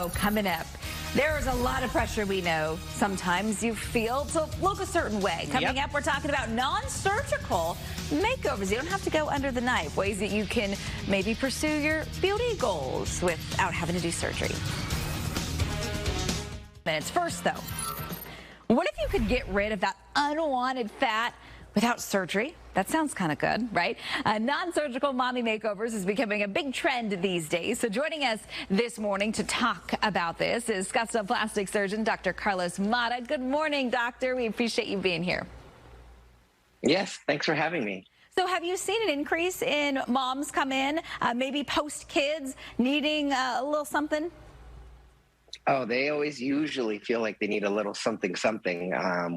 coming up. There's a lot of pressure, we know. Sometimes you feel to look a certain way. Coming up, we're talking about non-surgical makeovers. You don't have to go under the knife. Ways that you can maybe pursue your beauty goals without having to do surgery. Minutes first, though. What if you could get rid of that unwanted fat without surgery? That sounds kind of good, right? Non-surgical mommy makeovers is becoming a big trend these days. So joining us this morning to talk about this is Gustav plastic surgeon Dr. Carlos Mata. Good morning, doctor. We appreciate you being here. Yes, thanks for having me. So have you seen an increase in moms come in, maybe post-kids, needing a little something? Oh, they always usually feel like they need a little something.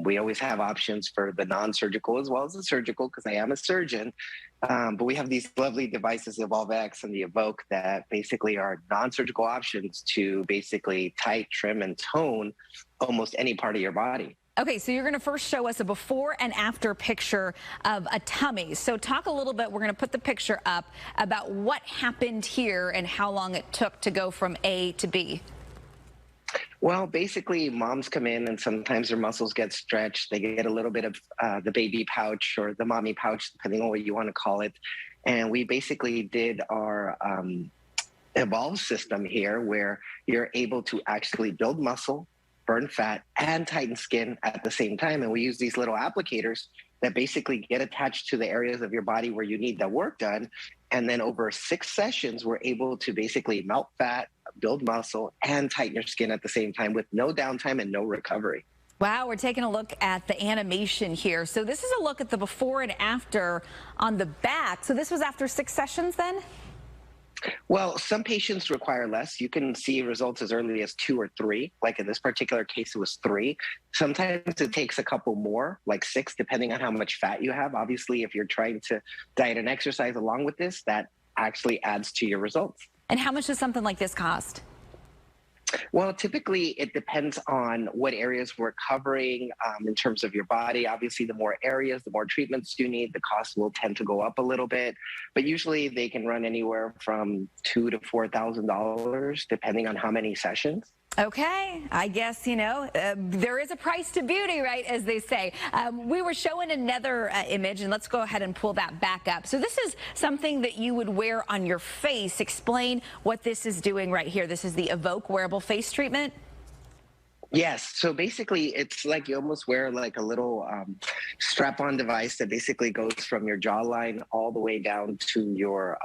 We always have options for the non-surgical as well as the surgical because I am a surgeon. But we have these lovely devices, Evolve X and the Evoke, that basically are non-surgical options to basically tight, trim, and tone almost any part of your body. Okay, so you're going to first show us a before and after picture of a tummy. So talk a little bit, we're going to put the picture up, about what happened here and how long it took to go from A to B. Well, basically, moms come in and sometimes their muscles get stretched. They get a little bit of the baby pouch or the mommy pouch, depending on what you want to call it. And we basically did our Evolve system here where you're able to actually build muscle, burn fat, and tighten skin at the same time. And we use these little applicators that basically get attached to the areas of your body where you need that work done. And then over 6 sessions, we're able to basically melt fat, build muscle, and tighten your skin at the same time with no downtime and no recovery. Wow, we're taking a look at the animation here. So this is a look at the before and after on the back. So this was after 6 sessions then? Well, some patients require less. You can see results as early as 2 or 3. Like in this particular case, it was 3. Sometimes it takes a couple more, like 6, depending on how much fat you have. Obviously, if you're trying to diet and exercise along with this, that actually adds to your results. And how much does something like this cost? Well, typically it depends on what areas we're covering in terms of your body. Obviously, the more areas, the more treatments you need, the cost will tend to go up a little bit. But usually they can run anywhere from $2,000 to $4,000, depending on how many sessions. Okay, I guess, you know, there is a price to beauty, right, as they say. We were showing another image, and let's go ahead and pull that back up. So this is something that you would wear on your face. Explain what this is doing right here. This is the Evoke wearable face treatment. Yes. So basically, it's like you almost wear like a little strap-on device that basically goes from your jawline all the way down to your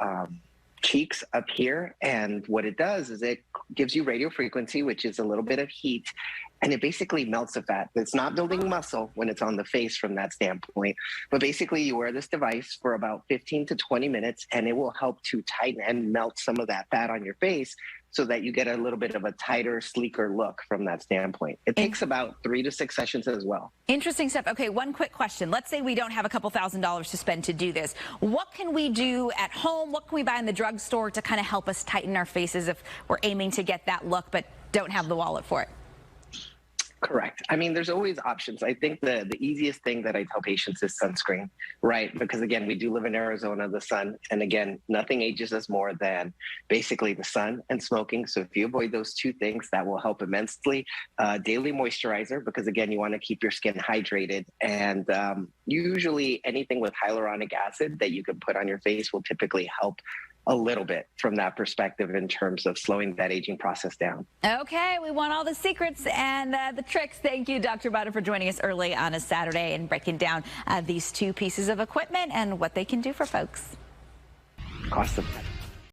cheeks up here. And what it does is it gives you radiofrequency, which is a little bit of heat, and it basically melts the fat. It's not building muscle when it's on the face from that standpoint, but basically you wear this device for about 15 to 20 minutes and it will help to tighten and melt some of that fat on your face so that you get a little bit of a tighter, sleeker look from that standpoint. It takes about 3 to 6 sessions as well. Interesting stuff. Okay, one quick question. Let's say we don't have a couple $1,000s to spend to do this. What can we do at home? What can we buy in the drugstore to kind of help us tighten our faces if we're aiming to get that look but don't have the wallet for it? Correct. I mean, there's always options. I think the easiest thing that I tell patients is sunscreen, right? Because again, we do live in Arizona, the sun, and again, nothing ages us more than basically the sun and smoking. So if you avoid those 2 things, that will help immensely. Daily moisturizer, because again, you want to keep your skin hydrated. And usually anything with hyaluronic acid that you can put on your face will typically help a little bit from that perspective in terms of slowing that aging process down. Okay, we want all the secrets and the tricks. Thank you, Dr. Mata, for joining us early on a Saturday and breaking down these 2 pieces of equipment and what they can do for folks. Cost effective.